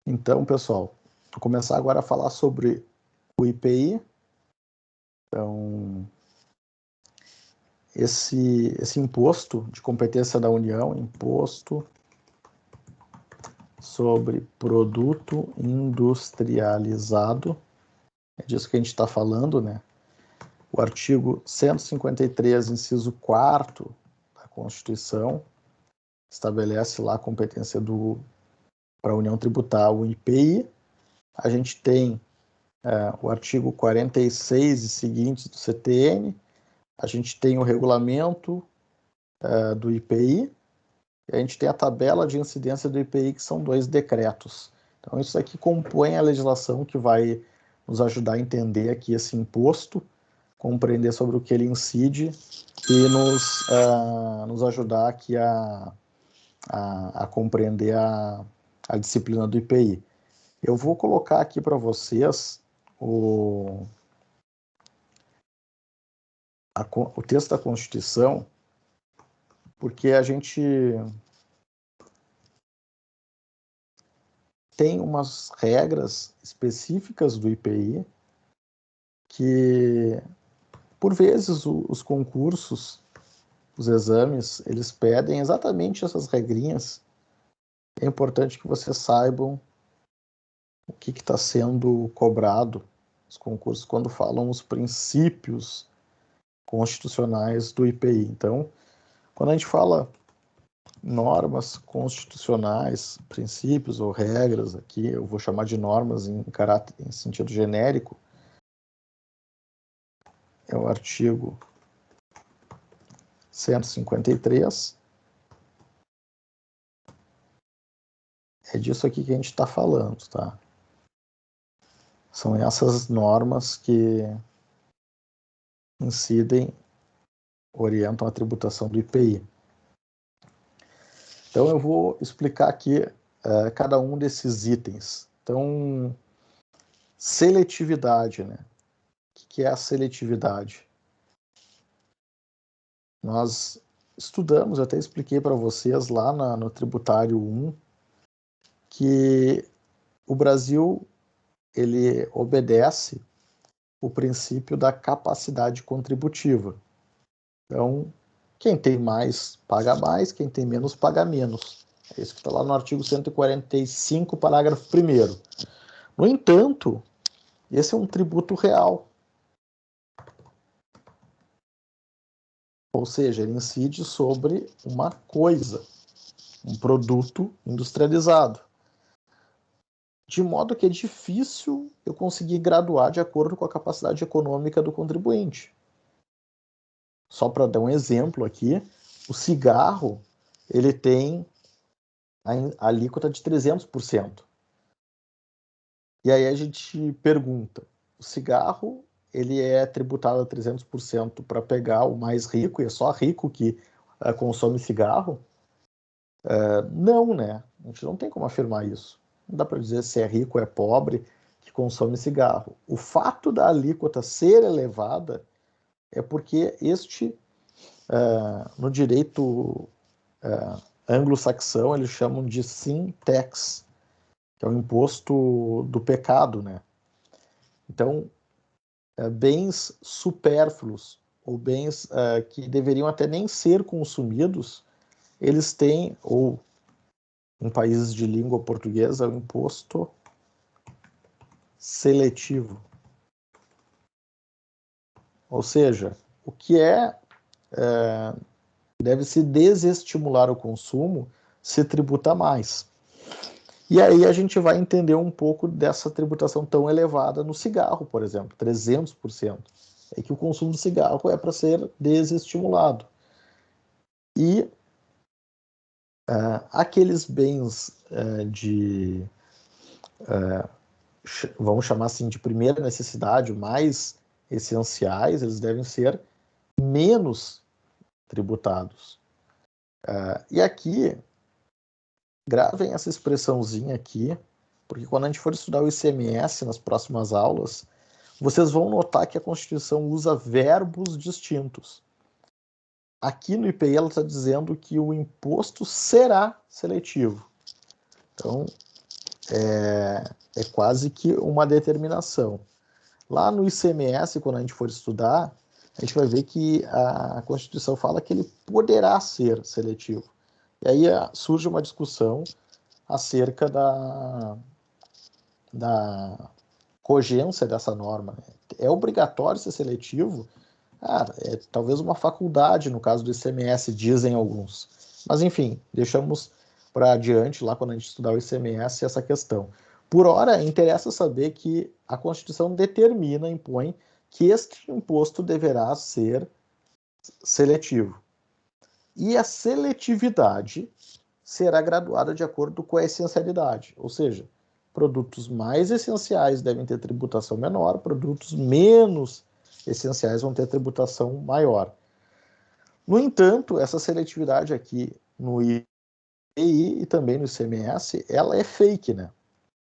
Então, pessoal, vou começar agora a falar sobre o IPI. Então, esse imposto de competência da União, imposto sobre produto industrializado, é disso que a gente está falando, né? O artigo 153, inciso 4º da Constituição, estabelece lá a competência para a União tributar o IPI. A gente tem o artigo 46 e seguintes do CTN, a gente tem o regulamento do IPI, e a gente tem a tabela de incidência do IPI, que são 2 decretos. Então, isso aqui compõe a legislação que vai nos ajudar a entender aqui esse imposto, compreender sobre o que ele incide e nos ajudar aqui a compreender a disciplina do IPI. Eu vou colocar aqui para vocês o texto da Constituição, porque a gente tem umas regras específicas do IPI que, por vezes, os concursos, os exames, eles pedem exatamente essas regrinhas. É importante que vocês saibam o que está sendo cobrado nos concursos quando falam os princípios constitucionais do IPI. Então, quando a gente fala normas constitucionais, princípios ou regras, aqui eu vou chamar de normas em sentido genérico, é o artigo 153. É disso aqui que a gente está falando, tá? São essas normas que incidem, orientam a tributação do IPI. Então, eu vou explicar aqui cada um desses itens. Então, seletividade, né? O que é a seletividade? Nós estudamos, eu até expliquei para vocês lá no Tributário 1, que o Brasil ele obedece o princípio da capacidade contributiva. Então, quem tem mais, paga mais, quem tem menos, paga menos. É isso que está lá no artigo 145, parágrafo 1º. No entanto, esse é um tributo real. Ou seja, ele incide sobre uma coisa, um produto industrializado. De modo que é difícil eu conseguir graduar de acordo com a capacidade econômica do contribuinte. Só para dar um exemplo aqui, o cigarro ele tem a alíquota de 300%. E aí a gente pergunta, o cigarro ele é tributado a 300% para pegar o mais rico, e é só rico que consome cigarro? Não, né? A gente não tem como afirmar isso. Não dá para dizer se é rico ou é pobre que consome cigarro. O fato da alíquota ser elevada é porque no direito anglo-saxão, eles chamam de sin tax, que é o imposto do pecado, né? Então, bens supérfluos ou bens que deveriam até nem ser consumidos, eles têm, ou em países de língua portuguesa, o imposto seletivo. Ou seja, o que deve-se desestimular o consumo, se tributa mais. E aí a gente vai entender um pouco dessa tributação tão elevada no cigarro, por exemplo, 300%. É que o consumo de cigarro é para ser desestimulado. E aqueles bens vamos chamar assim, de primeira necessidade, mais essenciais, eles devem ser menos tributados. E aqui, gravem essa expressãozinha aqui, porque quando a gente for estudar o ICMS nas próximas aulas, vocês vão notar que a Constituição usa verbos distintos. Aqui no IPI ela está dizendo que o imposto será seletivo. Então, é quase que uma determinação. Lá no ICMS, quando a gente for estudar, a gente vai ver que a Constituição fala que ele poderá ser seletivo. E aí surge uma discussão acerca da cogência dessa norma. É obrigatório ser seletivo? É talvez uma faculdade, no caso do ICMS, dizem alguns. Mas, enfim, deixamos para adiante, lá quando a gente estudar o ICMS, essa questão. Por ora, interessa saber que a Constituição determina, impõe, que este imposto deverá ser seletivo. E a seletividade será graduada de acordo com a essencialidade, ou seja, produtos mais essenciais devem ter tributação menor, produtos menos essenciais vão ter tributação maior. No entanto, essa seletividade aqui no IPI e também no ICMS, ela é fake, né?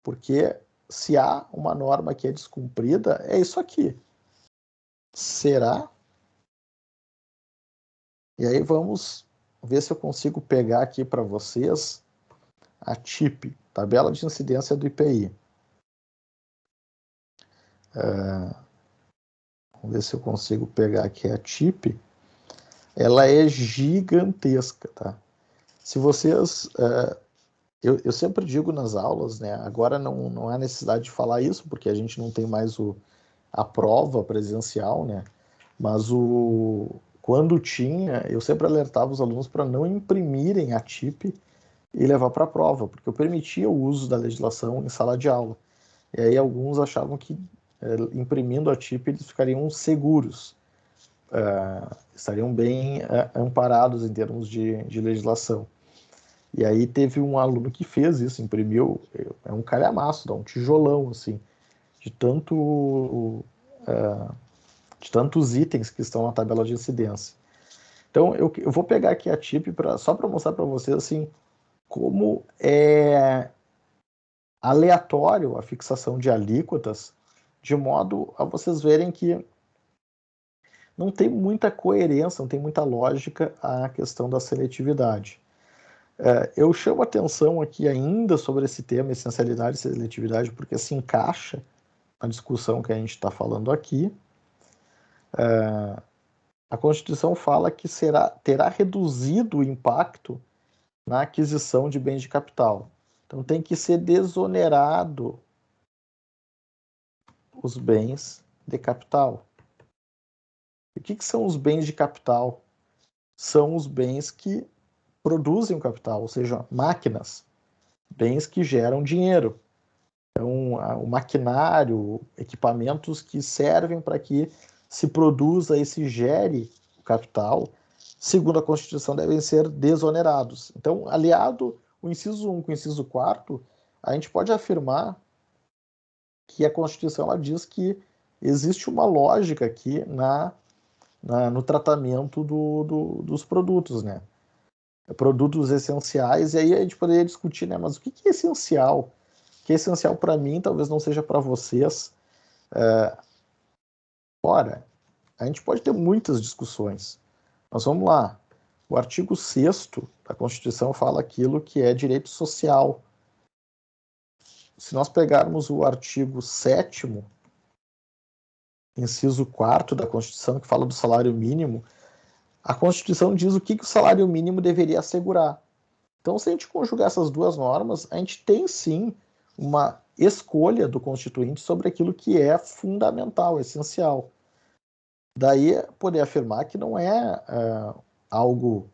Porque se há uma norma que é descumprida, é isso aqui. Será? E aí vamos ver se eu consigo pegar aqui para vocês a TIP, tabela de incidência do IPI. Vamos ver se eu consigo pegar aqui a TIP. Ela é gigantesca, tá? Se vocês... eu sempre digo nas aulas, né? Agora não há necessidade de falar isso, porque a gente não tem mais a prova presencial, né? Mas quando tinha, eu sempre alertava os alunos para não imprimirem a TIP e levar para a prova, porque eu permitia o uso da legislação em sala de aula. E aí alguns achavam que imprimindo a TIP eles ficariam seguros, estariam bem amparados em termos de legislação. E aí teve um aluno que fez isso, imprimiu, é um calhamaço, dá um tijolão, assim, de de tantos itens que estão na tabela de incidência. Então, eu vou pegar aqui a TIP só para mostrar para vocês, assim, como é aleatório a fixação de alíquotas, de modo a vocês verem que não tem muita coerência, não tem muita lógica a questão da seletividade. Eu chamo atenção aqui ainda sobre esse tema, essencialidade e seletividade, porque se encaixa na discussão que a gente está falando aqui. A Constituição fala que terá reduzido o impacto na aquisição de bens de capital. Então tem que ser desonerado os bens de capital. E o que são os bens de capital? São os bens que produzem o capital, ou seja, máquinas, bens que geram dinheiro. Então, o maquinário, equipamentos que servem para que se produza e se gere o capital, segundo a Constituição, devem ser desonerados. Então, aliado o inciso 1 com o inciso 4, a gente pode afirmar que a Constituição ela diz que existe uma lógica aqui no tratamento dos produtos, né? Produtos essenciais, e aí a gente poderia discutir, né? Mas o que é essencial? O que é essencial para mim talvez não seja para vocês. Ora, a gente pode ter muitas discussões. Mas vamos lá. O artigo 6º da Constituição fala aquilo que é direito social. Se nós pegarmos o artigo 7º, inciso 4º da Constituição, que fala do salário mínimo, a Constituição diz o que o salário mínimo deveria assegurar. Então, se a gente conjugar essas duas normas, a gente tem sim uma escolha do Constituinte sobre aquilo que é fundamental, essencial. Daí, poder afirmar que não é algo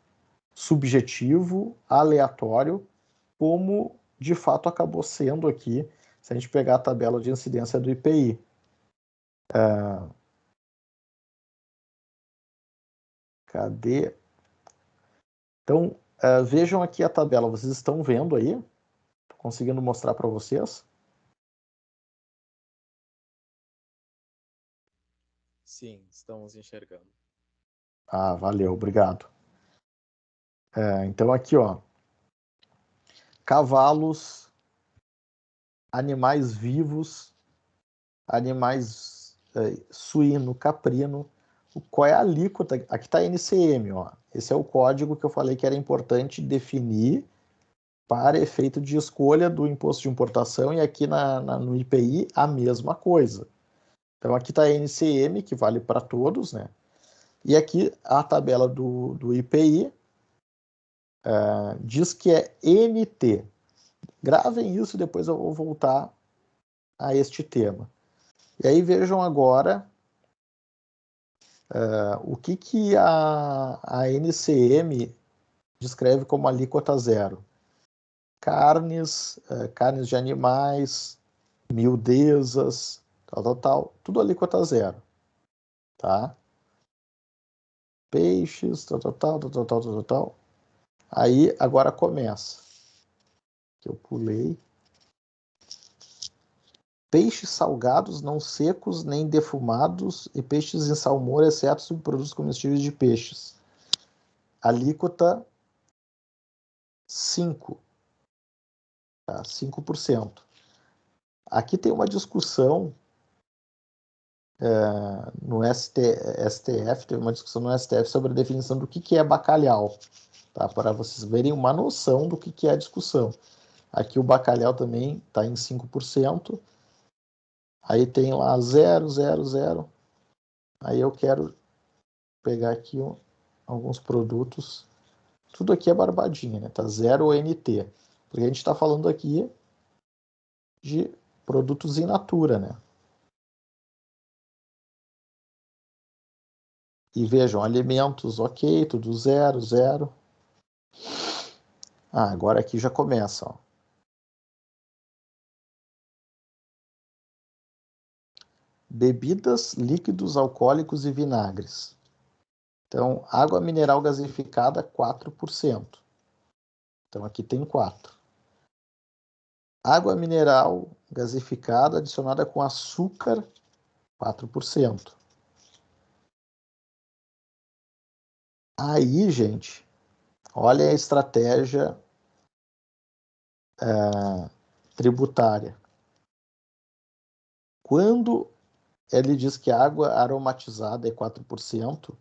subjetivo, aleatório, como de fato acabou sendo aqui, se a gente pegar a tabela de incidência do IPI. Cadê? Então, vejam aqui a tabela. Vocês estão vendo aí? Estou conseguindo mostrar para vocês? Sim, estamos enxergando. Ah, valeu, obrigado. Então aqui, ó, cavalos, animais vivos, animais suíno, caprino. Qual é a alíquota? Aqui está NCM, ó. Esse é o código que eu falei que era importante definir para efeito de escolha do imposto de importação, e aqui no IPI a mesma coisa. Então aqui está a NCM, que vale para todos, né? E aqui a tabela do IPI diz que é NT. Gravem isso, depois eu vou voltar a este tema. E aí vejam agora o que a NCM descreve como alíquota zero. Carnes de animais, miudezas, tal, tudo alíquota zero, tá? Peixes, tal. Aí, agora começa. Que eu pulei. Peixes salgados, não secos, nem defumados, e peixes em salmoura, exceto subprodutos comestíveis de peixes. Alíquota 5%. Tá? 5%. Aqui tem uma discussão no STF, teve uma discussão no STF sobre a definição do que é bacalhau, tá? Para vocês verem uma noção do que é a discussão. Aqui o bacalhau também está em 5%. Aí tem lá 0, 0, 0. Aí eu quero pegar aqui alguns produtos. Tudo aqui é barbadinha, né? Tá 0 NT. Porque a gente está falando aqui de produtos in natura, né? E vejam, alimentos, ok, tudo 0, 0. Agora aqui já começa, ó. Bebidas, líquidos, alcoólicos e vinagres. Então, água mineral gasificada, 4%. Então, aqui tem 4. Água mineral gasificada adicionada com açúcar, 4%. Aí, gente, olha a estratégia tributária. Quando ele diz que a água aromatizada é 4%,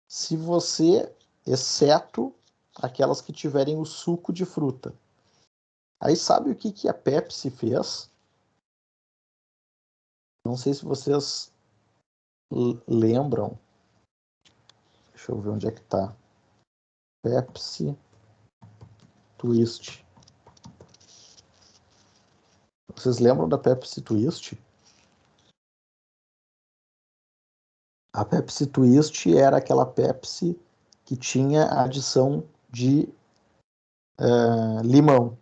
se você, exceto aquelas que tiverem o suco de fruta. Aí sabe o que a Pepsi fez? Não sei se vocês lembram. Deixa eu ver onde é que tá. Pepsi Twist. Vocês lembram da Pepsi Twist? A Pepsi Twist era aquela Pepsi que tinha a adição de limão.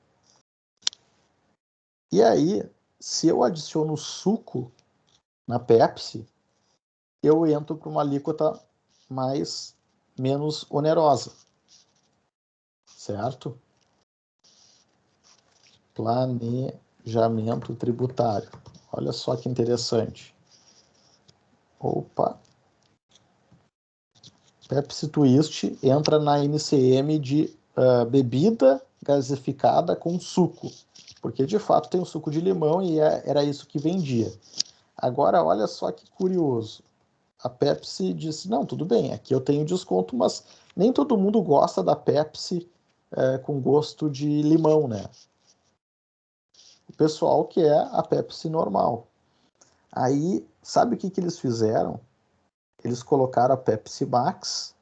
E aí, se eu adiciono suco na Pepsi, eu entro para uma alíquota menos onerosa. Certo? Planejamento tributário. Olha só que interessante. Opa. Pepsi Twist entra na NCM de bebida gasificada com suco, porque de fato tem o suco de limão e era isso que vendia. Agora, olha só que curioso. A Pepsi disse, não, tudo bem, aqui eu tenho desconto, mas nem todo mundo gosta da Pepsi com gosto de limão, né? O pessoal quer a Pepsi normal. Aí, sabe o que eles fizeram? Eles colocaram a Pepsi Max,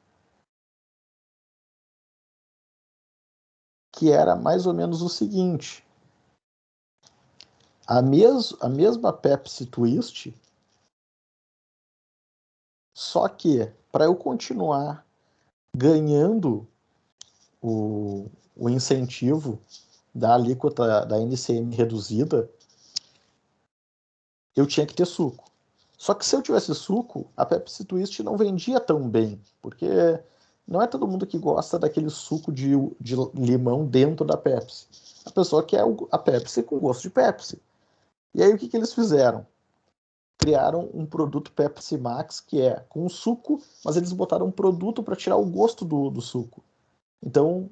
que era mais ou menos o seguinte. A mesma Pepsi Twist, só que para eu continuar ganhando o incentivo da alíquota da NCM reduzida, eu tinha que ter suco. Só que se eu tivesse suco, a Pepsi Twist não vendia tão bem, porque não é todo mundo que gosta daquele suco de limão dentro da Pepsi. A pessoa quer a Pepsi com gosto de Pepsi. E aí o que eles fizeram? Criaram um produto Pepsi Max que é com suco, mas eles botaram um produto para tirar o gosto do suco. Então,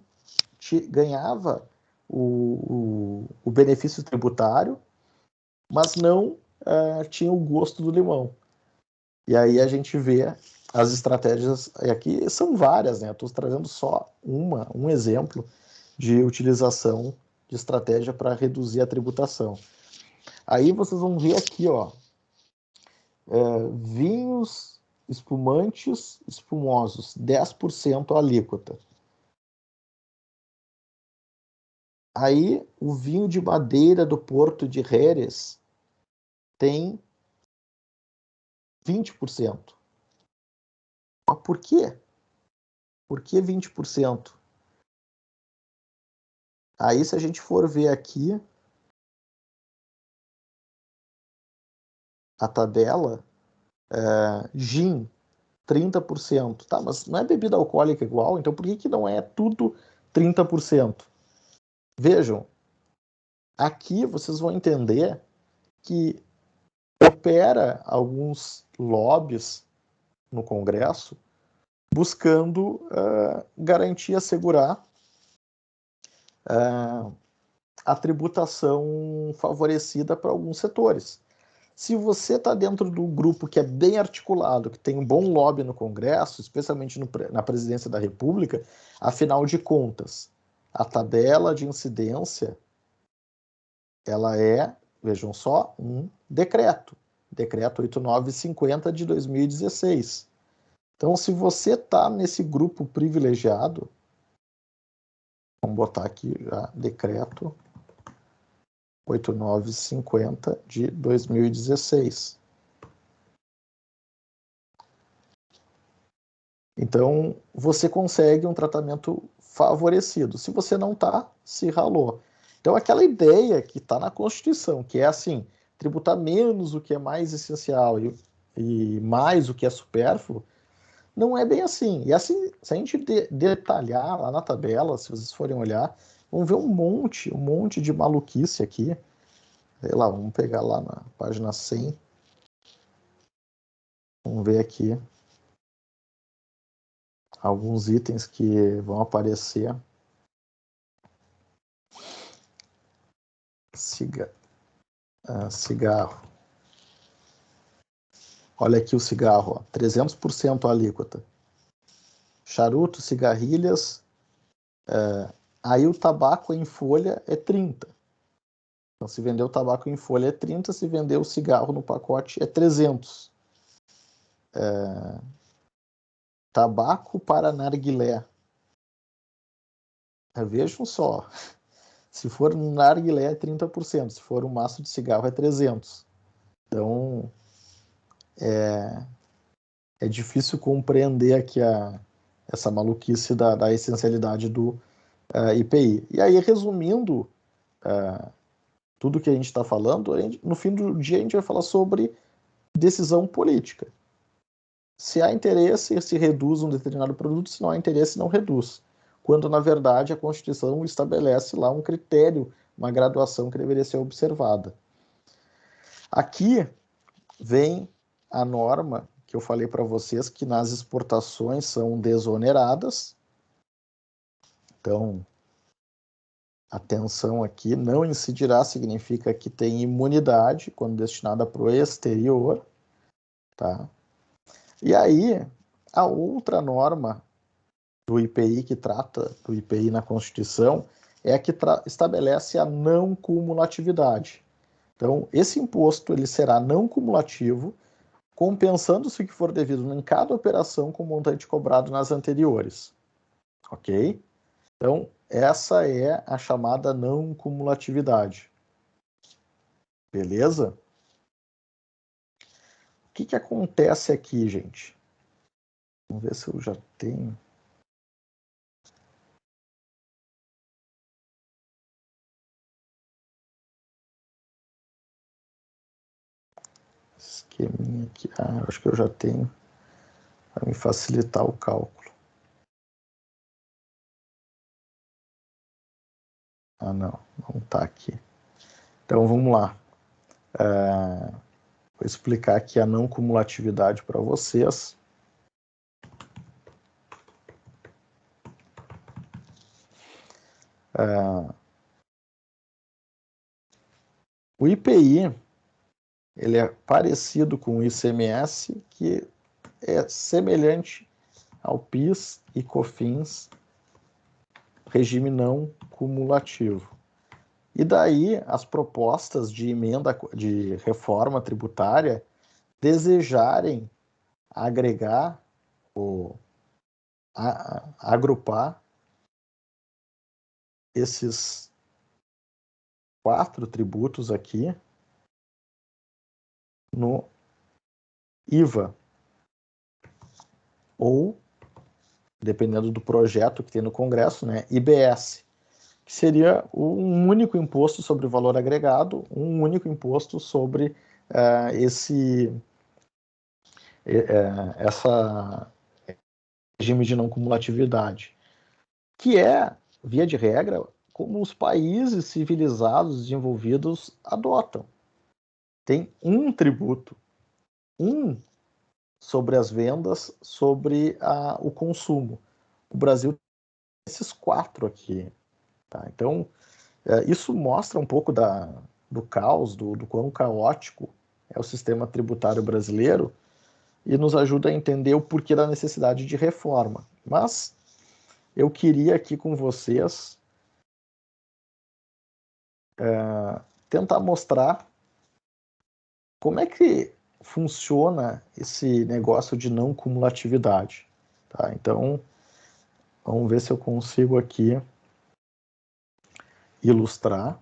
ganhava o benefício tributário, mas não tinha o gosto do limão. E aí a gente vê as estratégias, e aqui são várias, né? Eu estou trazendo só um exemplo, de utilização de estratégia para reduzir a tributação. Aí vocês vão ver aqui, ó, vinhos espumantes, espumosos, 10% a alíquota. Aí o vinho de madeira do Porto de Jerez tem 20%. Mas por quê? Por que 20%? Aí, se a gente for ver aqui a tabela, gin, 30%. Tá, mas não é bebida alcoólica igual, então por que não é tudo 30%? Vejam, aqui vocês vão entender que opera alguns lobbies no Congresso buscando garantir, assegurar a tributação favorecida para alguns setores. Se você está dentro do grupo que é bem articulado, que tem um bom lobby no Congresso, especialmente na Presidência da República, afinal de contas, a tabela de incidência, ela é, vejam só, um decreto. Decreto 8950 de 2016. Então, se você está nesse grupo privilegiado, vamos botar aqui já, decreto 8950 de 2016. Então, você consegue um tratamento favorecido. Se você não está, se ralou. Então, aquela ideia que está na Constituição, que é assim, tributar menos o que é mais essencial e mais o que é supérfluo, não é bem assim. E assim, se a gente detalhar lá na tabela, se vocês forem olhar, vão ver um monte de maluquice aqui. Sei lá, vamos pegar lá na página 100. Vamos ver aqui alguns itens que vão aparecer. Cigarro. Olha aqui o cigarro, ó, 300% a alíquota. Charuto, cigarrilhas, aí o tabaco em folha é 30%. Então, se vender o tabaco em folha é 30%, se vender o cigarro no pacote é 300%. Tabaco para narguilé. Vejam só, se for um narguilé é 30%, se for um maço de cigarro é 300%. Então, é difícil compreender aqui essa maluquice da essencialidade do IPI. E aí, resumindo tudo que a gente está falando, no fim do dia a gente vai falar sobre decisão política. Se há interesse, se reduz um determinado produto, se não há interesse, não reduz. Quando, na verdade, a Constituição estabelece lá um critério, uma graduação que deveria ser observada. Aqui vem a norma que eu falei para vocês, que nas exportações são desoneradas. Então, atenção aqui, não incidirá significa que tem imunidade quando destinada para o exterior, tá? E aí, a outra norma do IPI que trata do IPI na Constituição é a que estabelece a não cumulatividade. Então, esse imposto ele será não cumulativo, compensando-se o que for devido em cada operação com o montante cobrado nas anteriores. Ok? Então, essa é a chamada não cumulatividade. Beleza? O que acontece aqui, gente? Vamos ver se eu já tenho. Esqueminha aqui. Acho que eu já tenho para me facilitar o cálculo. Não está aqui. Então, vamos lá. Vou explicar aqui a não cumulatividade para vocês. O IPI ele é parecido com o ICMS, que é semelhante ao PIS e COFINS regime não cumulativo. E daí as propostas de emenda de reforma tributária desejarem agregar ou agrupar esses 4 tributos aqui no IVA, ou, dependendo do projeto que tem no Congresso, né, IBS, que seria um único imposto sobre o valor agregado, um único imposto sobre essa regime de não cumulatividade, que é, via de regra, como os países civilizados desenvolvidos adotam. Tem um tributo, um sobre as vendas, sobre o consumo. O Brasil tem esses 4 aqui. Tá? Então, isso mostra um pouco do caos, do quão caótico é o sistema tributário brasileiro e nos ajuda a entender o porquê da necessidade de reforma. Mas eu queria aqui com vocês tentar mostrar como é que funciona esse negócio de não cumulatividade. Tá? Então, vamos ver se eu consigo aqui ilustrar.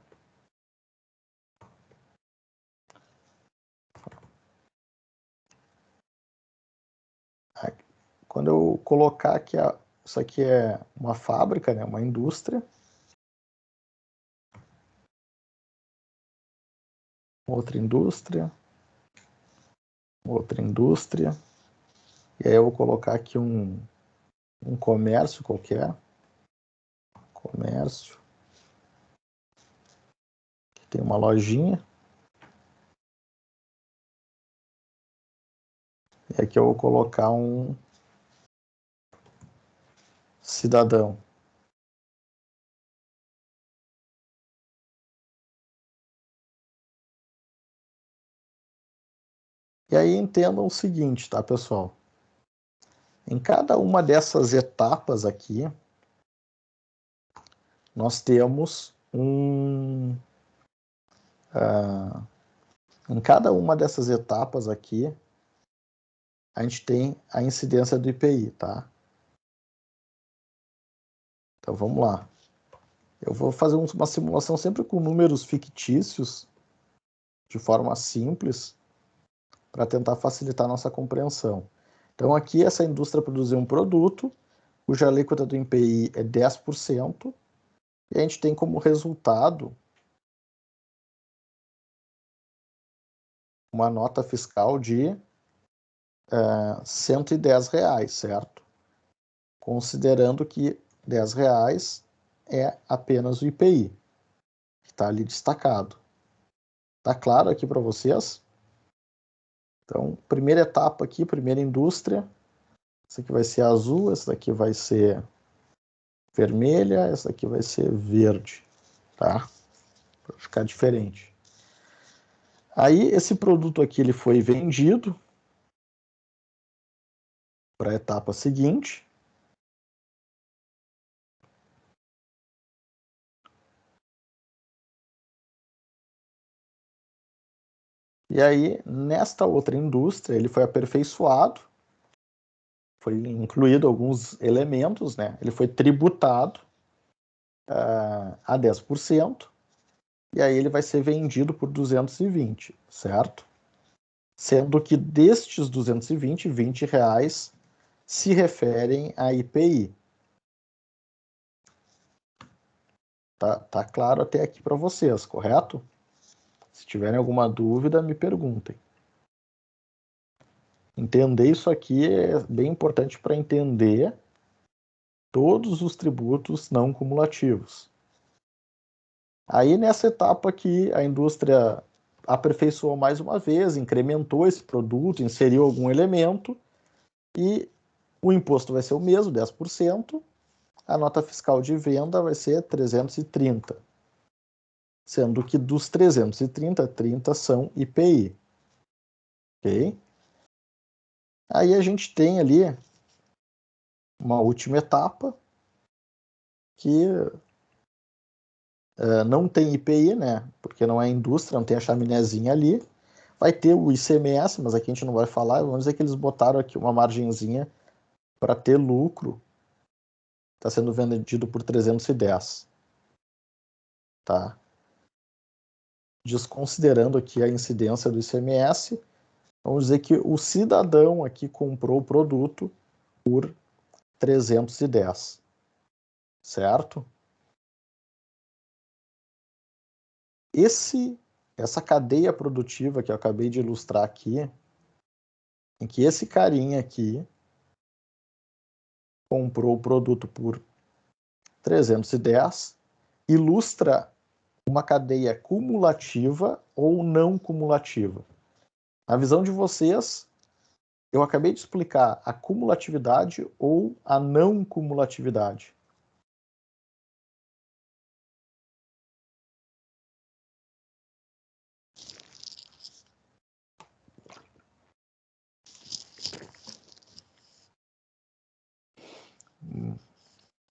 Quando eu colocar aqui, isso aqui é uma fábrica, né, uma indústria. Outra indústria. Outra indústria. E aí eu vou colocar aqui um comércio qualquer. Comércio. Aqui tem uma lojinha. E aqui eu vou colocar um cidadão. E aí entendam o seguinte, tá, pessoal? Em cada uma dessas etapas aqui, nós temos em cada uma dessas etapas aqui, a gente tem a incidência do IPI, tá? Então vamos lá. Eu vou fazer uma simulação sempre com números fictícios, de forma simples, para tentar facilitar a nossa compreensão. Então aqui essa indústria produziu um produto, cuja alíquota do IPI é 10%, e a gente tem como resultado uma nota fiscal de R$110, certo? Considerando que R$10 é apenas o IPI, que está ali destacado. Tá claro aqui para vocês? Então, primeira etapa aqui, primeira indústria. Essa aqui vai ser azul, essa daqui vai ser vermelha, essa aqui vai ser verde, tá? Para ficar diferente. Aí, esse produto aqui ele foi vendido para a etapa seguinte. E aí, nesta outra indústria, ele foi aperfeiçoado, foi incluído alguns elementos, né? Ele foi tributado a 10%, e aí ele vai ser vendido por 220, certo? Sendo que destes 220, R$20 se referem a IPI. Tá claro até aqui para vocês, correto? Se tiverem alguma dúvida, me perguntem. Entender isso aqui é bem importante para entender todos os tributos não cumulativos. Aí, nessa etapa aqui, a indústria aperfeiçoou mais uma vez, incrementou esse produto, inseriu algum elemento e o imposto vai ser o mesmo, 10%. A nota fiscal de venda vai ser 330, sendo que dos 330, 30 são IPI. Ok? Aí a gente tem ali uma última etapa, que não tem IPI, né? Porque não é indústria, não tem a chaminézinha ali. Vai ter o ICMS, mas aqui a gente não vai falar. Vamos dizer que eles botaram aqui uma margenzinha para ter lucro. Está sendo vendido por 310. Tá? Desconsiderando aqui a incidência do ICMS, vamos dizer que o cidadão aqui comprou o produto por 310. Certo? Essa cadeia produtiva que eu acabei de ilustrar aqui, em que esse carinha aqui comprou o produto por 310, ilustra uma cadeia cumulativa ou não cumulativa. Na visão de vocês, eu acabei de explicar a cumulatividade ou a não cumulatividade.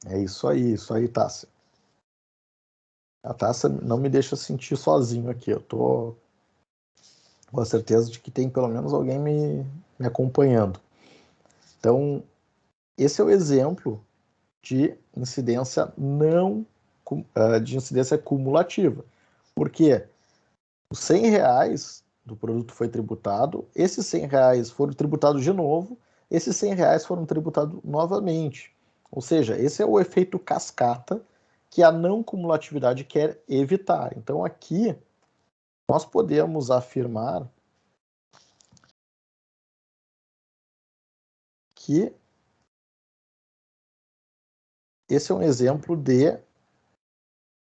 É isso aí, Tássia. A Tássia não me deixa sentir sozinho aqui. Eu tô com a certeza de que tem pelo menos alguém me acompanhando. Então, esse é o exemplo de incidência de incidência cumulativa. Porque os R$100 do produto foi tributado, esses R$100 foram tributados de novo, esses R$100 foram tributados novamente. Ou seja, esse é o efeito cascata que a não cumulatividade quer evitar. Então, aqui, nós podemos afirmar que esse é um exemplo de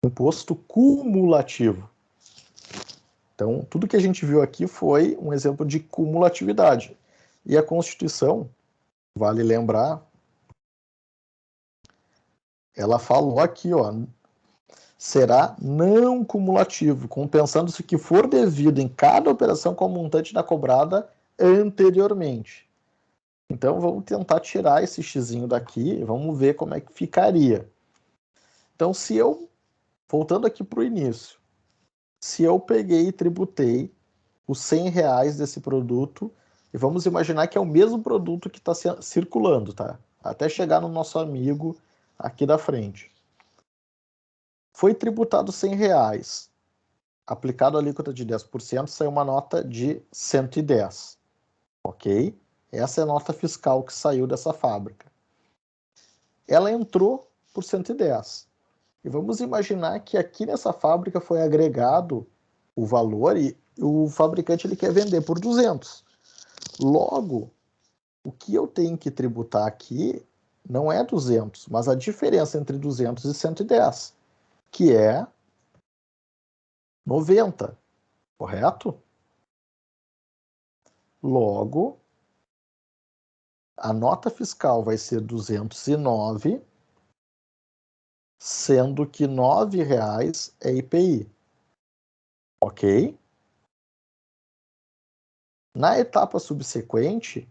imposto cumulativo. Então, tudo que a gente viu aqui foi um exemplo de cumulatividade. E a Constituição, vale lembrar, ela falou aqui, ó, será não cumulativo, compensando-se o que for devido em cada operação com o montante da cobrada anteriormente. Então, vamos tentar tirar esse xizinho daqui e vamos ver como é que ficaria. Então, voltando aqui para o início, se eu peguei e tributei os R$100 desse produto, e vamos imaginar que é o mesmo produto que está circulando, tá? Até chegar no nosso amigo aqui da frente. Foi tributado R$100. Aplicado a alíquota de 10%, saiu uma nota de 110. Ok? Essa é a nota fiscal que saiu dessa fábrica. Ela entrou por 110. E vamos imaginar que aqui nessa fábrica foi agregado o valor e o fabricante ele quer vender por 200. Logo, o que eu tenho que tributar aqui não é 200, mas a diferença entre 200 e 110, que é 90, correto? Logo, a nota fiscal vai ser 209, sendo que R$9 é IPI. Ok? Na etapa subsequente,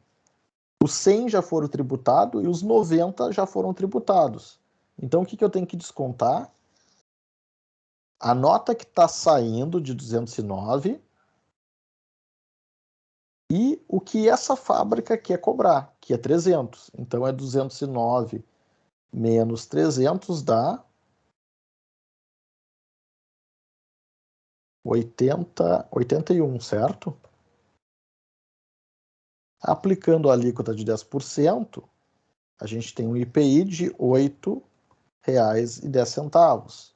os 100 já foram tributados e os 90 já foram tributados. Então, o que eu tenho que descontar? A nota que está saindo de 209 e o que essa fábrica quer cobrar, que é 300. Então, é 209 menos 300 dá 81, certo? Aplicando a alíquota de 10%, a gente tem um IPI de R$8,10.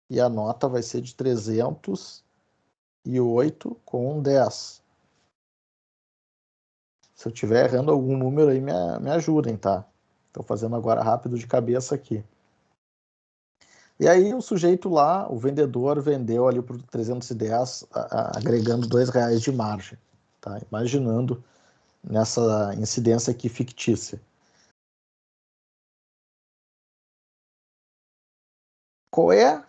E a nota vai ser de 308,10. Se eu estiver errando algum número aí, me ajudem, tá? Estou fazendo agora rápido de cabeça aqui. E aí o sujeito lá, o vendedor, vendeu ali por 310, agregando R$2 de margem, tá? Imaginando nessa incidência aqui fictícia. Qual é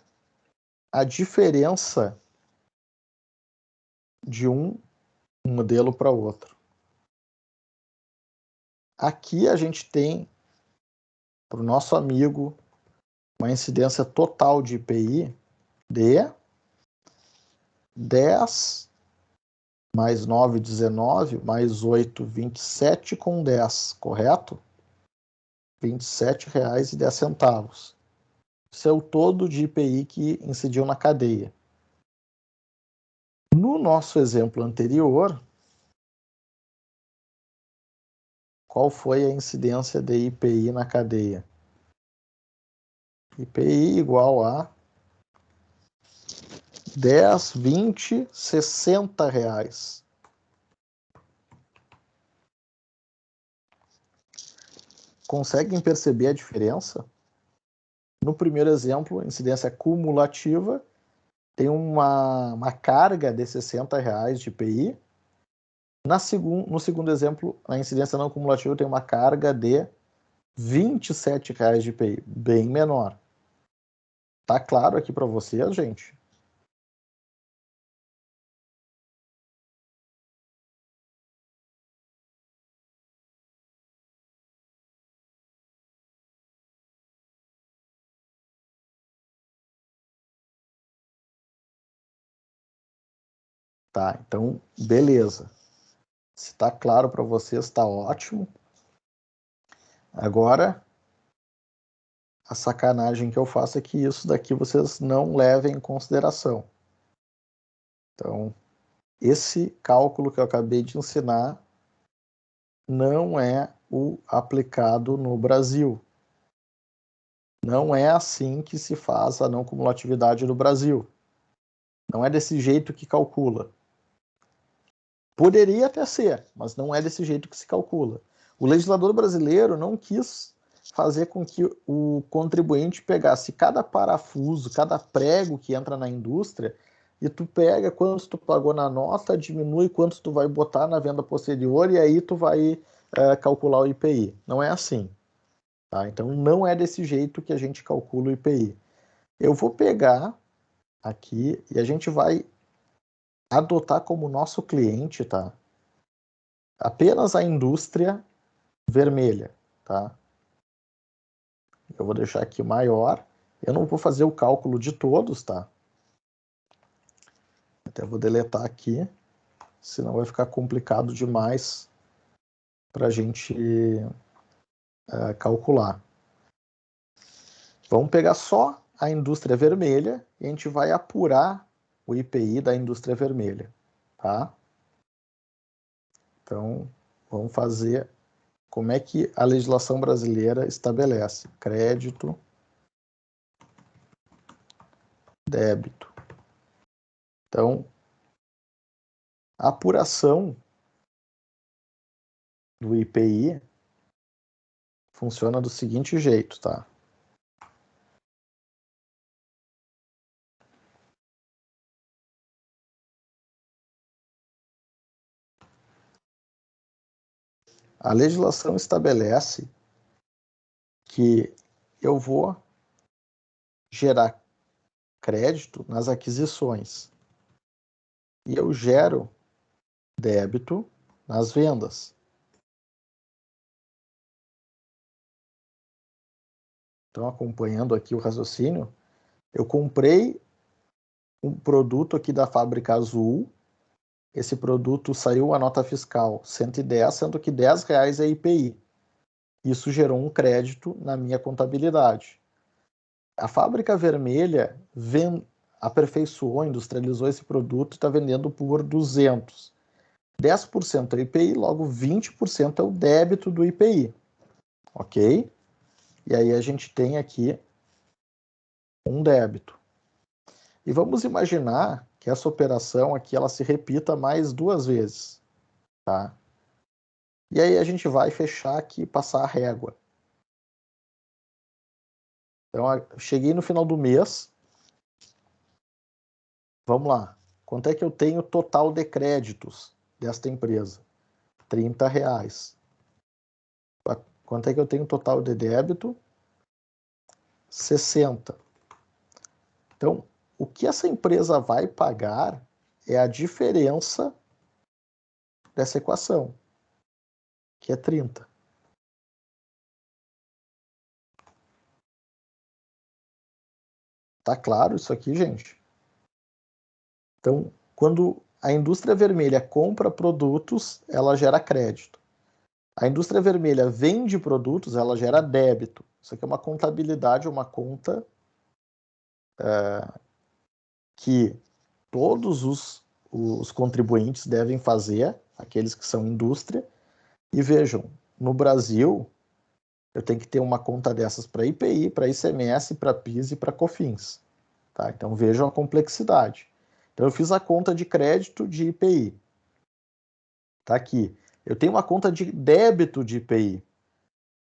a diferença de um modelo para outro? Aqui a gente tem para o nosso amigo uma incidência total de IPI de 10 mais 9, 19, mais 8, 27 com 10, correto? R$ 27,10. Isso é o todo de IPI que incidiu na cadeia. No nosso exemplo anterior, qual foi a incidência de IPI na cadeia? IPI igual a 10, 20, 60 reais. Conseguem perceber a diferença? No primeiro exemplo, a incidência cumulativa tem uma carga de 60 reais de IPI. No segundo exemplo, a incidência não cumulativa tem uma carga de 27 reais de IPI, bem menor. Tá claro aqui para vocês, gente? Tá, então, beleza. Se tá claro para vocês, tá ótimo. Agora, a sacanagem que eu faço é que isso daqui vocês não levem em consideração. Então, esse cálculo que eu acabei de ensinar não é o aplicado no Brasil. Não é assim que se faz a não cumulatividade no Brasil. Não é desse jeito que calcula. Poderia até ser, mas não é desse jeito que se calcula. O legislador brasileiro não quis fazer com que o contribuinte pegasse cada parafuso, cada prego que entra na indústria, e tu pega quanto tu pagou na nota, diminui quanto tu vai botar na venda posterior, e aí tu vai calcular o IPI. Não é assim. Tá? Então, não é desse jeito que a gente calcula o IPI. Eu vou pegar aqui e a gente vai adotar como nosso cliente, tá? Apenas a indústria vermelha, tá? Eu vou deixar aqui maior. Eu não vou fazer o cálculo de todos, tá? Até vou deletar aqui, senão vai ficar complicado demais para a gente calcular. Vamos pegar só a indústria vermelha e a gente vai apurar o IPI da indústria vermelha, tá? Então, vamos fazer como é que a legislação brasileira estabelece crédito, débito. Então, a apuração do IPI funciona do seguinte jeito, tá? A legislação estabelece que eu vou gerar crédito nas aquisições e eu gero débito nas vendas. Então, acompanhando aqui o raciocínio, eu comprei um produto aqui da fábrica Azul. Esse produto saiu a nota fiscal 110, sendo que R$10 é IPI. Isso gerou um crédito na minha contabilidade. A fábrica vermelha aperfeiçoou, industrializou esse produto e está vendendo por 200. 10% é IPI, logo 20% é o débito do IPI. Ok? E aí a gente tem aqui um débito. E vamos imaginar que essa operação aqui ela se repita mais 2 vezes. Tá? E aí a gente vai fechar aqui e passar a régua. Então, cheguei no final do mês. Vamos lá. Quanto é que eu tenho total de créditos desta empresa? R$30. Quanto é que eu tenho total de débito? 60. Então, o que essa empresa vai pagar é a diferença dessa equação, que é 30. Tá claro isso aqui, gente? Então, quando a indústria vermelha compra produtos, ela gera crédito. A indústria vermelha vende produtos, ela gera débito. Isso aqui é uma contabilidade, uma conta que todos os contribuintes devem fazer, aqueles que são indústria. E vejam, no Brasil, eu tenho que ter uma conta dessas para IPI, para ICMS, para PIS e para COFINS. Tá? Então vejam a complexidade. Então eu fiz a conta de crédito de IPI. Tá aqui. Eu tenho uma conta de débito de IPI,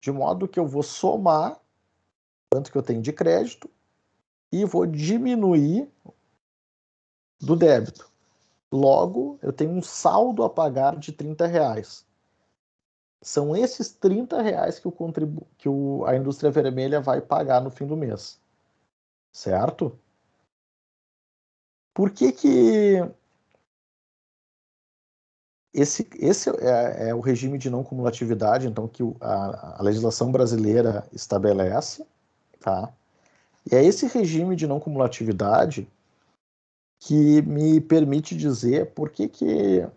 de modo que eu vou somar quanto que eu tenho de crédito e vou diminuir do débito. Logo, eu tenho um saldo a pagar de R$30. São esses R$30 que a indústria vermelha vai pagar no fim do mês. Certo? Por que esse é o regime de não cumulatividade, então, que a legislação brasileira estabelece, tá? E é esse regime de não cumulatividade que me permite dizer por que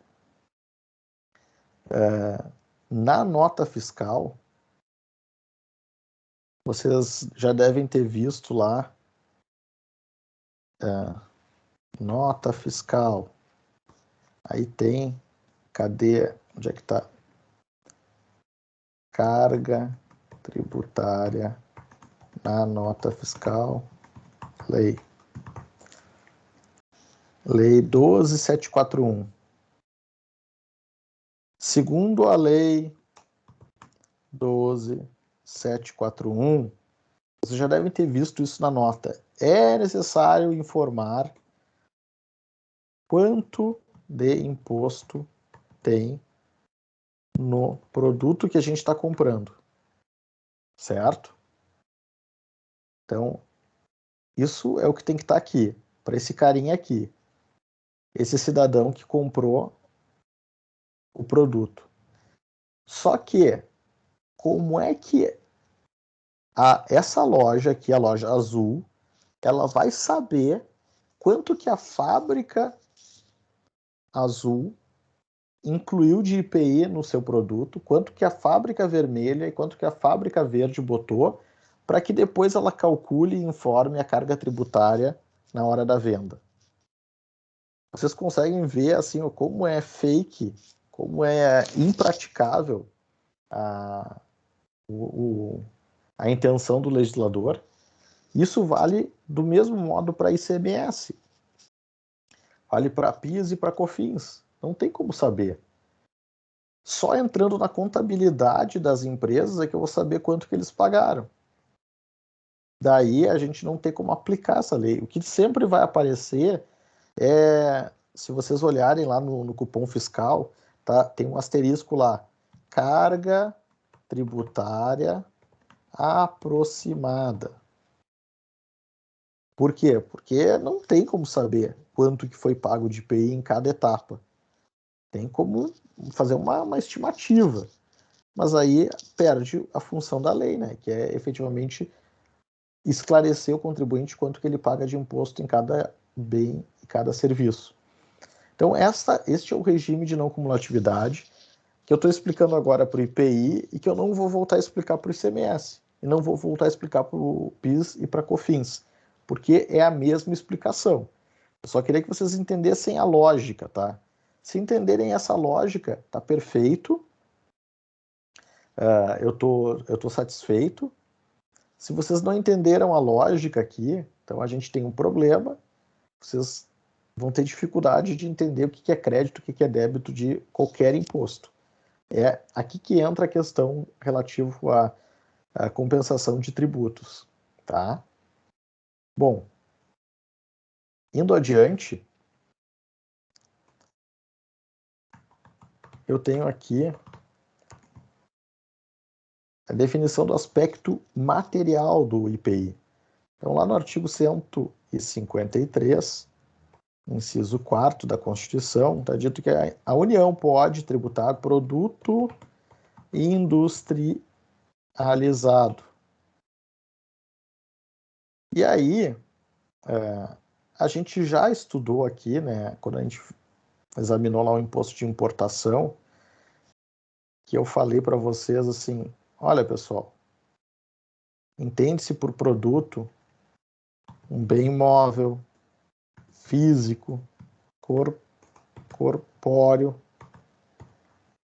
na nota fiscal vocês já devem ter visto lá nota fiscal. Aí tem, cadê? Onde é que tá? Carga tributária na nota fiscal, lei 12.741. Segundo a lei 12.741, vocês já devem ter visto isso na nota. É necessário informar quanto de imposto tem no produto que a gente está comprando. Certo? Então, isso é o que tem que estar aqui, para esse carinha aqui. Esse cidadão que comprou o produto. Só que, como é que essa loja aqui, a loja azul, ela vai saber quanto que a fábrica azul incluiu de IPI no seu produto, quanto que a fábrica vermelha e quanto que a fábrica verde botou, para que depois ela calcule e informe a carga tributária na hora da venda. Vocês conseguem ver assim como é fake, como é impraticável a intenção do legislador. Isso vale do mesmo modo para ICMS, vale para PIS e para COFINS. Não tem como saber. Só entrando na contabilidade das empresas é que eu vou saber quanto que eles pagaram. Daí a gente não tem como aplicar essa lei. O que sempre vai aparecer é, se vocês olharem lá no cupom fiscal, tá, tem um asterisco lá, carga tributária aproximada. Por quê? Porque não tem como saber quanto que foi pago de IPI em cada etapa. Tem como fazer uma estimativa. Mas aí perde a função da lei, né? Que é efetivamente esclarecer o contribuinte quanto que ele paga de imposto em cada bem e cada serviço. Então, este é o regime de não cumulatividade que eu estou explicando agora para o IPI e que eu não vou voltar a explicar para o ICMS. E não vou voltar a explicar para o PIS e para a COFINS, porque é a mesma explicação. Eu só queria que vocês entendessem a lógica, tá? Se entenderem essa lógica, tá perfeito. Eu tô satisfeito. Se vocês não entenderam a lógica aqui, então a gente tem um problema. Vocês vão ter dificuldade de entender o que é crédito, o que é débito de qualquer imposto. É aqui que entra a questão relativa à compensação de tributos, tá? Bom, indo adiante, eu tenho aqui a definição do aspecto material do IPI. Então, lá no artigo 153, inciso 4º da Constituição, está dito que a União pode tributar produto industrializado. E aí, A gente já estudou aqui, né, quando a gente examinou lá o imposto de importação, que eu falei para vocês assim, olha pessoal, entende-se por produto um bem imóvel, físico, corpóreo.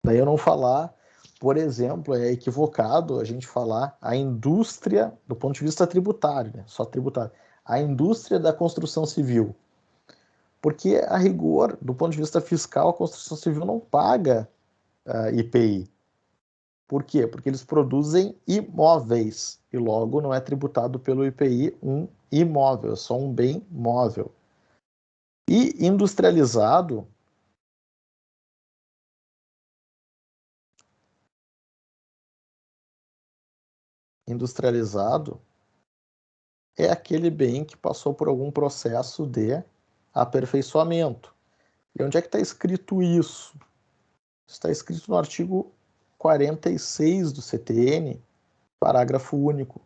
Daí eu não falar, por exemplo, é equivocado a gente falar a indústria, do ponto de vista tributário, né? Só tributário, a indústria da construção civil. Porque, a rigor, do ponto de vista fiscal, a construção civil não paga IPI. Por quê? Porque eles produzem imóveis e logo não é tributado pelo IPI um imóvel, é só um bem móvel. E industrializado é aquele bem que passou por algum processo de aperfeiçoamento. E onde é que está escrito isso? Está escrito no artigo 46 do CTN, parágrafo único.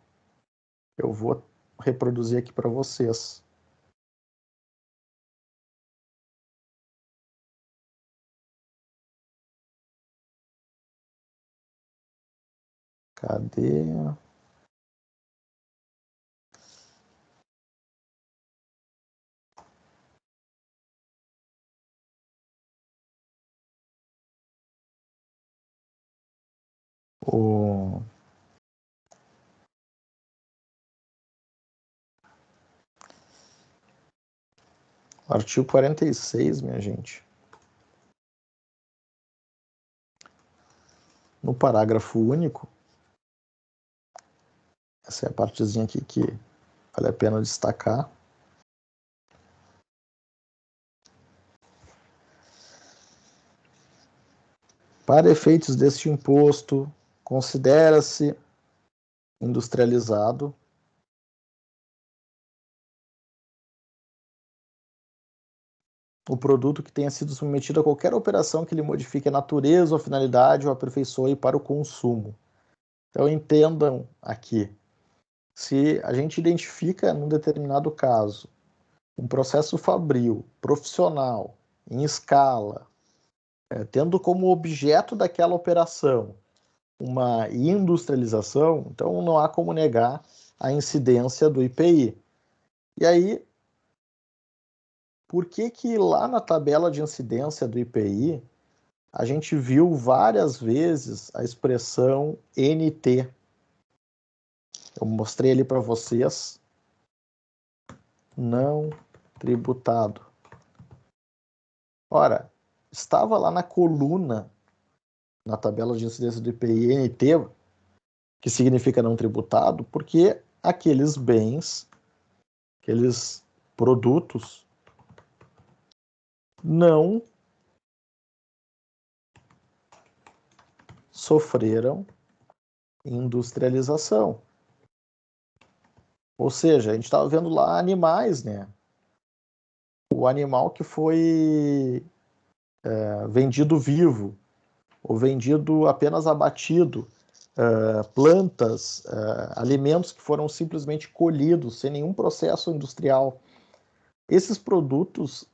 Eu vou reproduzir aqui para vocês. Cadê? O artigo 46, minha gente. No parágrafo único, essa é a partezinha aqui que vale a pena destacar. Para efeitos deste imposto, considera-se industrializado o produto que tenha sido submetido a qualquer operação que lhe modifique a natureza ou a finalidade ou aperfeiçoe para o consumo. Então entendam aqui, se a gente identifica num determinado caso um processo fabril, profissional, em escala, tendo como objeto daquela operação uma industrialização, então não há como negar a incidência do IPI. E aí, por que que lá na tabela de incidência do IPI a gente viu várias vezes a expressão NT? Eu mostrei ali para vocês, não tributado. Ora, estava lá na coluna, na tabela de incidência do IPI, NT, que significa não tributado, porque aqueles bens, aqueles produtos, não sofreram industrialização. Ou seja, a gente estava vendo lá animais, né? O animal que foi vendido vivo, ou vendido apenas abatido, plantas, alimentos que foram simplesmente colhidos, sem nenhum processo industrial. Esses produtos,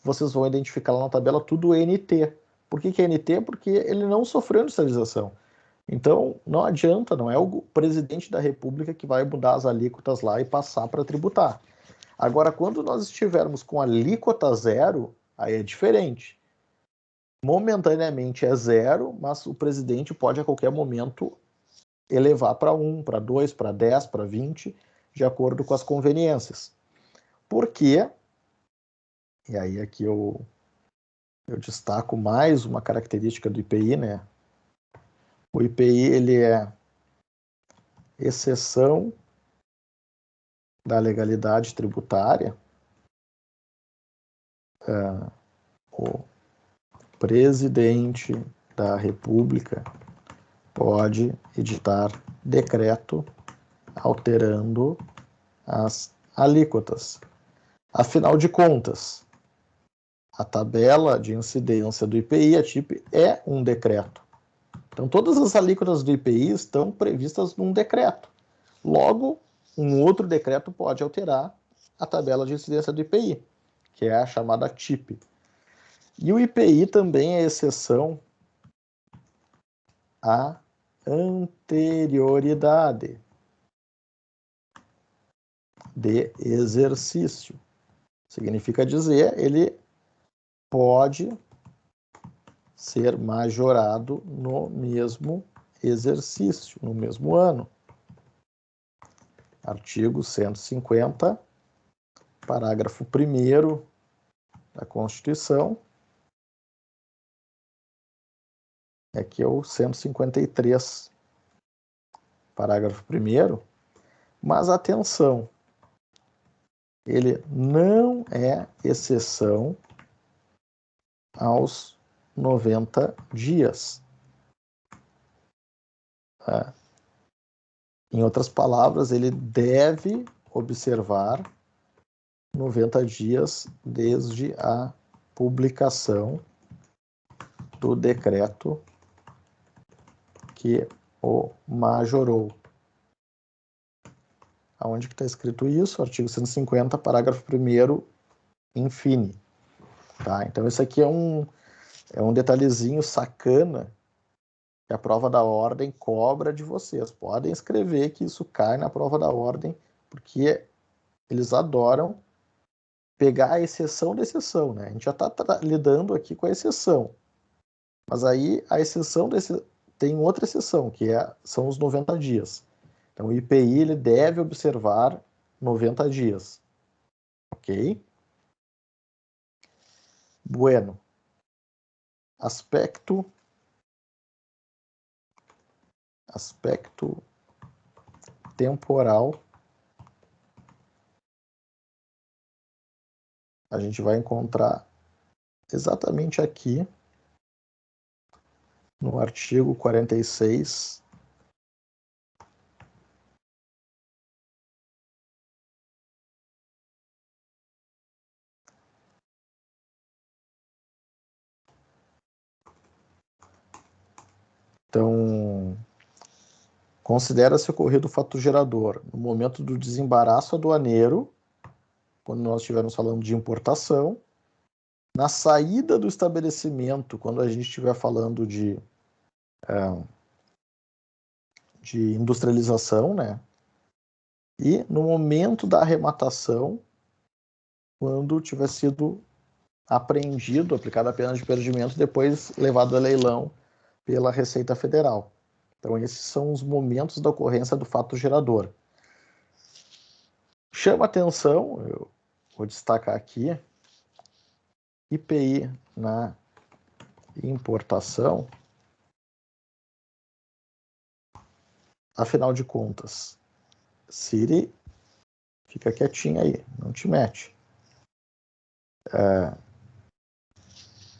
vocês vão identificar lá na tabela, tudo NT. Por que é NT? Porque ele não sofreu industrialização. Então, não adianta, não é o presidente da República que vai mudar as alíquotas lá e passar para tributar. Agora, quando nós estivermos com alíquota zero, aí é diferente. Momentaneamente é zero, mas o presidente pode a qualquer momento elevar para 1, para 2, para 10, para 20, de acordo com as conveniências. Por quê? E aí aqui eu destaco mais uma característica do IPI, né? O IPI, ele é exceção da legalidade tributária. O presidente da República pode editar decreto alterando as alíquotas. Afinal de contas, a tabela de incidência do IPI, a TIP, é um decreto. Então, todas as alíquotas do IPI estão previstas num decreto. Logo, um outro decreto pode alterar a tabela de incidência do IPI, que é a chamada TIP. E o IPI também é exceção à anterioridade de exercício. Significa dizer, ele pode ser majorado no mesmo exercício, no mesmo ano. Artigo 150, parágrafo 1º da Constituição, aqui é o 153, parágrafo 1º, mas atenção, ele não é exceção aos 90 dias. Em outras palavras, ele deve observar 90 dias desde a publicação do decreto que o majorou. Aonde que está escrito isso? Artigo 150, parágrafo 1º, infine. Tá? Então, isso aqui é um detalhezinho sacana que a prova da ordem cobra de vocês. Podem escrever que isso cai na prova da ordem, porque eles adoram pegar a exceção da exceção, né? A gente já está lidando aqui com a exceção. Mas aí a exceção tem outra exceção, que são os 90 dias. Então o IPI ele deve observar 90 dias. Ok? Bueno. Aspecto temporal. A gente vai encontrar exatamente aqui no artigo 46. Então, considera-se ocorrido o fato gerador no momento do desembaraço aduaneiro, quando nós estivermos falando de importação, na saída do estabelecimento, quando a gente estiver falando de industrialização, né? E no momento da arrematação, quando tiver sido apreendido, aplicada a pena de perdimento, depois levado a leilão pela Receita Federal. Então, esses são os momentos da ocorrência do fato gerador. Chama atenção, eu vou destacar aqui, IPI na importação, afinal de contas, Siri, fica quietinho aí, não te mete.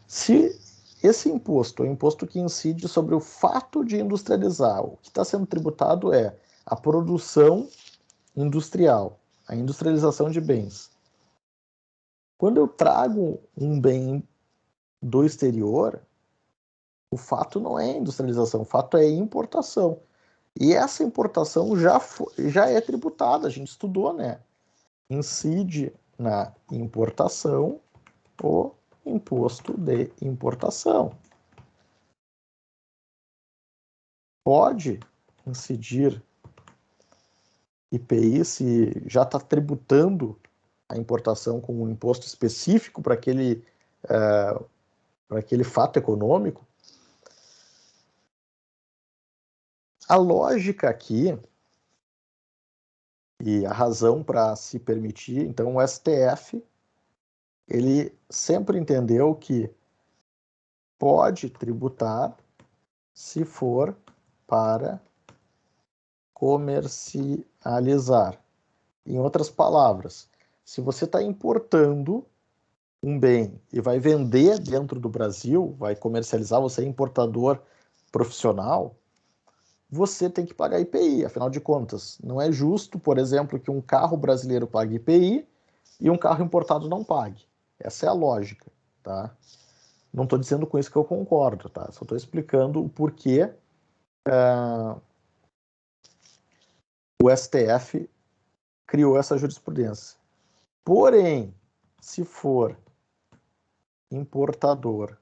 Se esse imposto é um imposto que incide sobre o fato de industrializar, o que está sendo tributado é a produção industrial, a industrialização de bens. Quando eu trago um bem do exterior, o fato não é industrialização, o fato é importação. E essa importação já é tributada, a gente estudou, né? Incide na importação o imposto de importação. Pode incidir IPI se já está tributando a importação com um imposto específico para aquele fato econômico. A lógica aqui e a razão para se permitir, então o STF ele sempre entendeu que pode tributar se for para comercializar. Em outras palavras, se você está importando um bem e vai vender dentro do Brasil, vai comercializar, você é importador profissional, você tem que pagar IPI. Afinal de contas, não é justo, por exemplo, que um carro brasileiro pague IPI e um carro importado não pague. Essa é a lógica, tá? Não estou dizendo com isso que eu concordo, tá? Só estou explicando o porquê o STF criou essa jurisprudência. Porém, se for importador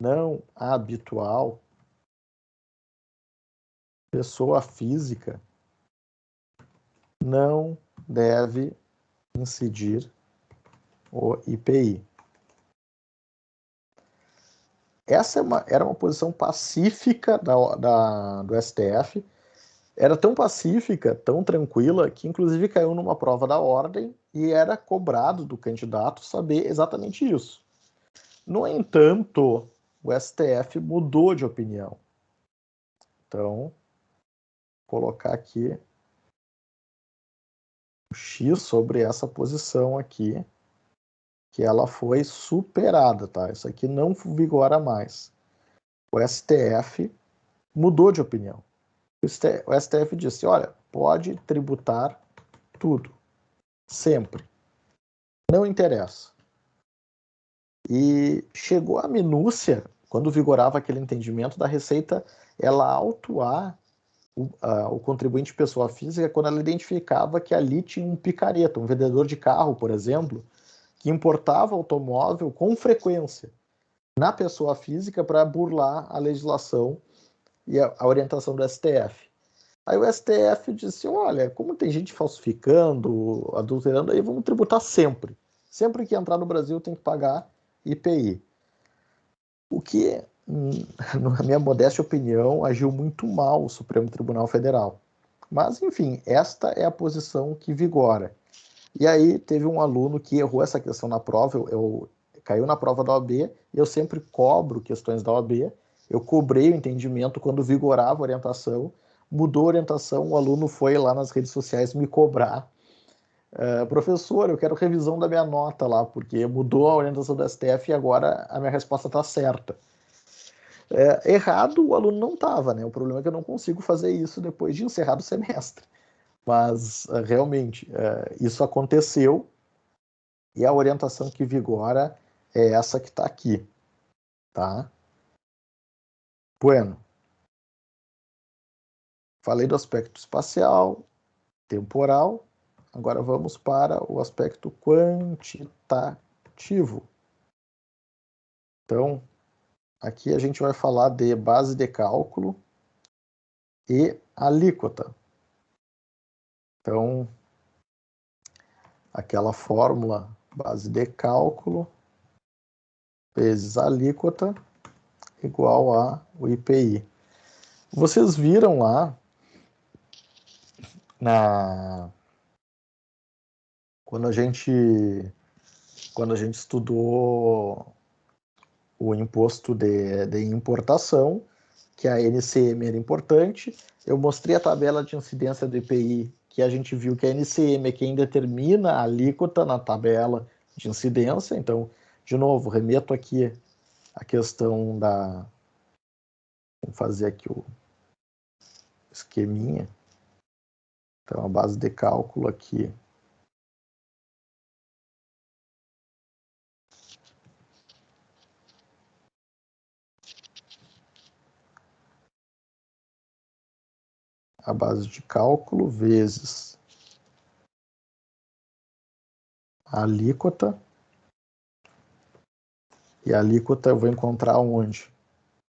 não habitual, pessoa física não deve incidir o IPI. Essa era uma posição pacífica do STF, era tão pacífica, tão tranquila, que inclusive caiu numa prova da ordem e era cobrado do candidato saber exatamente isso. No entanto, o STF mudou de opinião. Então, vou colocar aqui o X sobre essa posição aqui, que ela foi superada, tá? Isso aqui não vigora mais. O STF mudou de opinião. O STF disse, olha, pode tributar tudo, sempre. Não interessa. E chegou a minúcia, quando vigorava aquele entendimento da Receita, ela autuar o contribuinte pessoa física quando ela identificava que ali tinha um picareta, um vendedor de carro, por exemplo, que importava automóvel com frequência na pessoa física para burlar a legislação e a orientação do STF. Aí o STF disse, olha, como tem gente falsificando, adulterando, aí vamos tributar sempre. Sempre que entrar no Brasil tem que pagar IPI. O que, na minha modesta opinião, agiu muito mal o Supremo Tribunal Federal. Mas, enfim, esta é a posição que vigora. E aí teve um aluno que errou essa questão na prova, caiu na prova da OAB, e eu sempre cobro questões da OAB, eu cobrei o entendimento quando vigorava a orientação, mudou a orientação, o aluno foi lá nas redes sociais me cobrar. Professor, eu quero revisão da minha nota lá, porque mudou a orientação do STF e agora a minha resposta está certa. Errado o aluno não estava, né? O problema é que eu não consigo fazer isso depois de encerrado o semestre. Mas, realmente, isso aconteceu e a orientação que vigora é essa que está aqui, tá? Bueno. Falei do aspecto espacial, temporal, agora vamos para o aspecto quantitativo. Então, aqui a gente vai falar de base de cálculo e alíquota. Então, aquela fórmula base de cálculo vezes alíquota igual a o IPI. Vocês viram lá quando a gente estudou o imposto de importação, que a NCM era importante. Eu mostrei a tabela de incidência do IPI, que a gente viu que a NCM é quem determina a alíquota na tabela de incidência. Então, de novo, remeto aqui a questão da... Vamos fazer aqui o esqueminha. Então, a base de cálculo aqui. A base de cálculo vezes a alíquota. E a alíquota eu vou encontrar onde?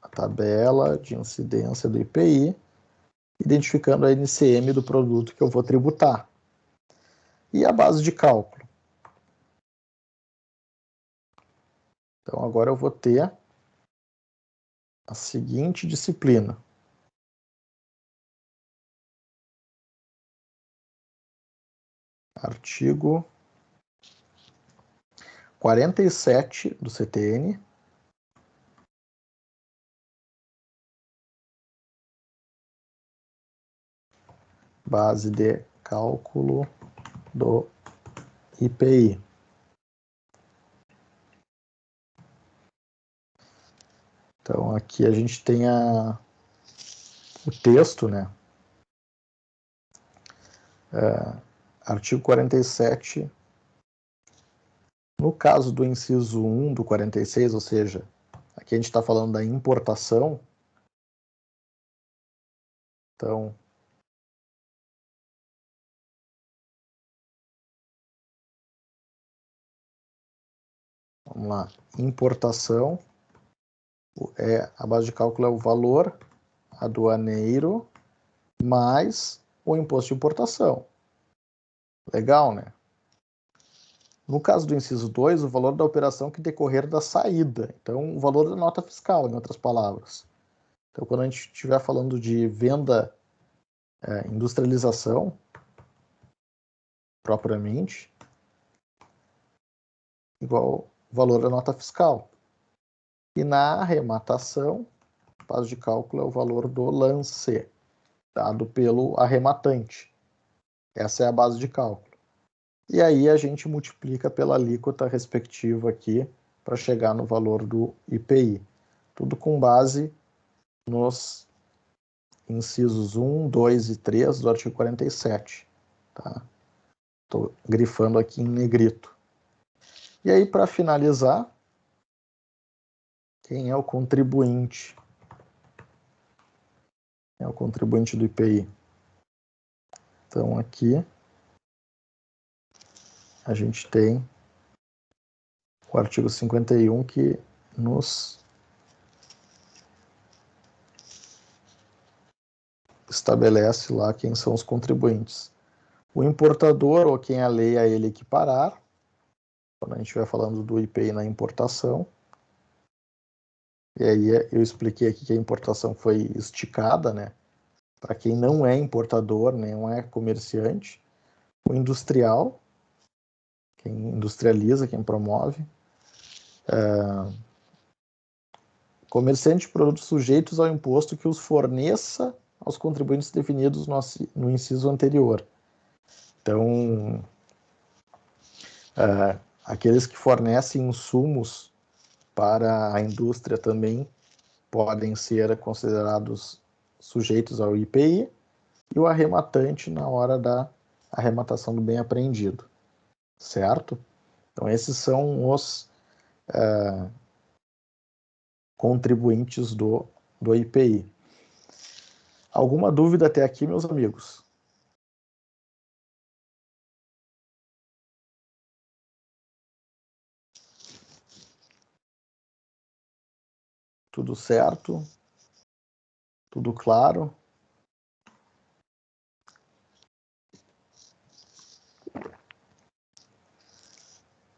A tabela de incidência do IPI, identificando a NCM do produto que eu vou tributar. E a base de cálculo? Então, agora eu vou ter a seguinte disciplina. Artigo 47 do CTN. Base de cálculo do IPI. Então, aqui a gente tem o texto, né? Artigo 47. No caso do inciso 1 do 46, ou seja, aqui a gente está falando da importação. Então, Vamos lá. Importação. A base de cálculo é o valor aduaneiro mais o imposto de importação. Legal, né? No caso do inciso 2, o valor da operação que decorrer da saída. Então, o valor da nota fiscal, em outras palavras. Então, quando a gente estiver falando de venda, industrialização, propriamente, igual o valor da nota fiscal. E na arrematação, a base de cálculo é o valor do lance, dado pelo arrematante. Essa é a base de cálculo. E aí a gente multiplica pela alíquota respectiva aqui para chegar no valor do IPI. Tudo com base nos incisos 1, 2 e 3 do artigo 47. Tá? Estou grifando aqui em negrito. E aí, para finalizar, quem é o contribuinte? Quem é o contribuinte do IPI? Então, aqui a gente tem o artigo 51 que nos estabelece lá quem são os contribuintes. O importador, ou quem a lei a ele equiparar, quando a gente estiver falando do IPI na importação. E aí eu expliquei aqui que a importação foi esticada, né? Para quem não é importador, não é comerciante. O industrial, quem industrializa, quem promove. Comerciante de produtos sujeitos ao imposto que os forneça aos contribuintes definidos no inciso anterior. Então, aqueles que fornecem insumos para a indústria também podem ser considerados sujeitos ao IPI, e o arrematante na hora da arrematação do bem apreendido, certo? Então, esses são os contribuintes do IPI. Alguma dúvida até aqui, meus amigos? Tudo certo? Tudo claro?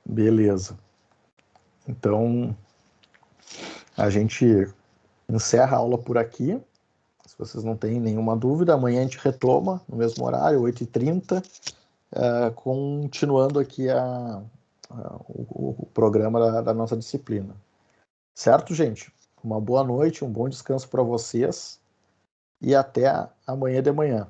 Beleza. Então, a gente encerra a aula por aqui. Se vocês não têm nenhuma dúvida, amanhã a gente retoma no mesmo horário, 8h30, continuando aqui o programa da nossa disciplina. Certo, gente? Uma boa noite, um bom descanso para vocês e até amanhã de manhã.